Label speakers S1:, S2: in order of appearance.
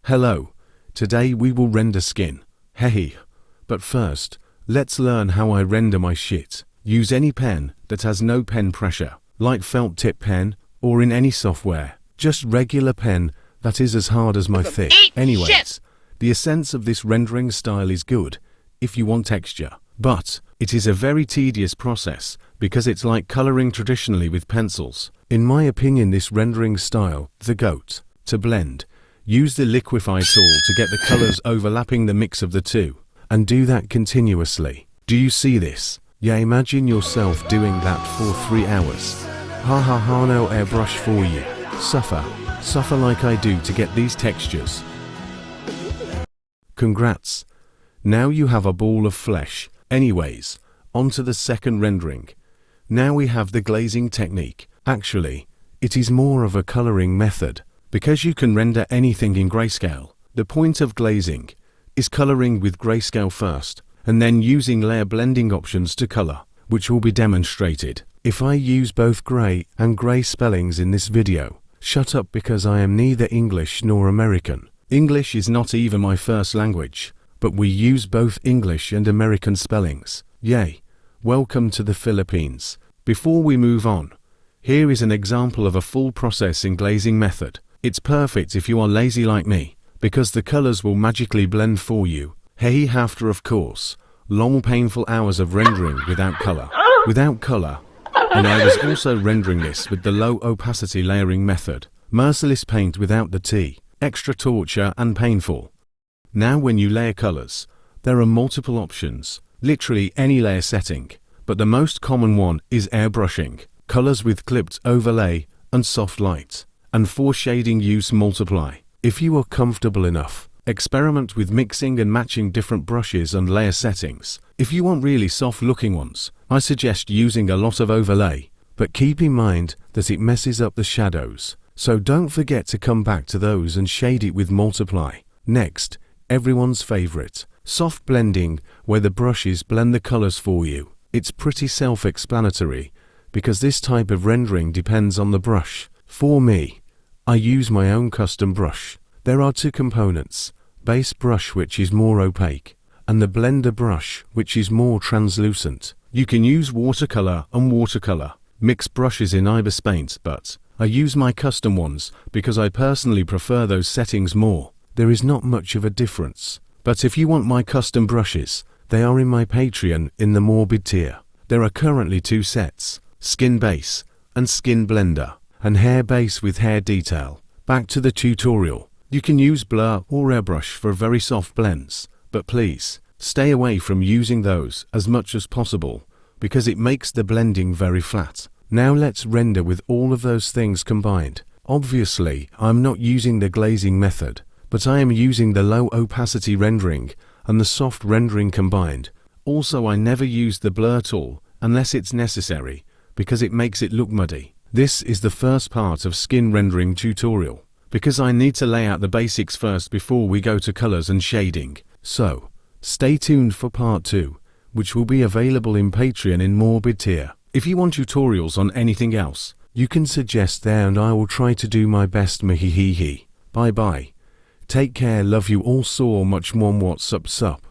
S1: Hello, today we will render skin. Hey, but first, let's learn how I render my shit. Use any pen that has no pen pressure, like felt tip pen, or in any software. Just regular pen that is as hard as my thick. Anyways, the essence of this rendering style is good if you want texture, but it is a very tedious process because it's like coloring traditionally with pencils. In my opinion, this rendering style, the GOAT. To blend, use the liquify tool to get the colors overlapping the mix of the two, and do that continuously. Do you see this? Yeah, imagine yourself doing that for 3 hours. Ha ha ha, no airbrush for you. Suffer like I do to get these textures. Congrats. Now you have a ball of flesh. Anyways, on to the second rendering. Now we have the glazing technique. Actually, it is more of a coloring method, because you can render anything in grayscale. The point of glazing is coloring with grayscale first, and then using layer blending options to color, which will be demonstrated. If I use both gray and gray spellings in this video, shut up because I am neither English nor American. English is not even my first language, but we use both English and American spellings. Yay! Welcome to the Philippines. Before we move on, here is an example of a full process in glazing method. It's perfect if you are lazy like me, because the colors will magically blend for you. Hey, after of course, long painful hours of rendering without color. And I was also rendering this with the low opacity layering method. Merciless paint without the T. Extra torture and painful. Now when you layer colors, there are multiple options, literally any layer setting, but the most common one is airbrushing. Colors with clipped overlay and soft light, and for shading use multiply. If you are comfortable enough, experiment with mixing and matching different brushes and layer settings. If you want really soft looking ones, I suggest using a lot of overlay, but keep in mind that it messes up the shadows, so don't forget to come back to those and shade it with multiply. Next, everyone's favorite, soft blending, where the brushes blend the colors for you. It's pretty self-explanatory, because this type of rendering depends on the brush. For me, I use my own custom brush. There are two components, base brush which is more opaque, and the blender brush which is more translucent. You can use watercolor and watercolor, mix brushes in Ibis Paint, but I use my custom ones because I personally prefer those settings more. There is not much of a difference, but if you want my custom brushes, they are in my Patreon in the Morbid tier. There are currently 2 sets, Skin Base and Skin Blender, and Hair Base with hair detail. Back to the tutorial. You can use blur or airbrush for very soft blends, but please, stay away from using those as much as possible, because it makes the blending very flat. Now let's render with all of those things combined. Obviously, I'm not using the glazing method, but I am using the low opacity rendering and the soft rendering combined. Also, I never use the blur tool unless it's necessary, because it makes it look muddy. This is the first part of skin rendering tutorial, because I need to lay out the basics first before we go to colors and shading. So, stay tuned for part 2, which will be available in Patreon in Morbid tier. If you want tutorials on anything else, you can suggest there and I will try to do my best. Bye bye. Take care, love you all so much. What's up sup.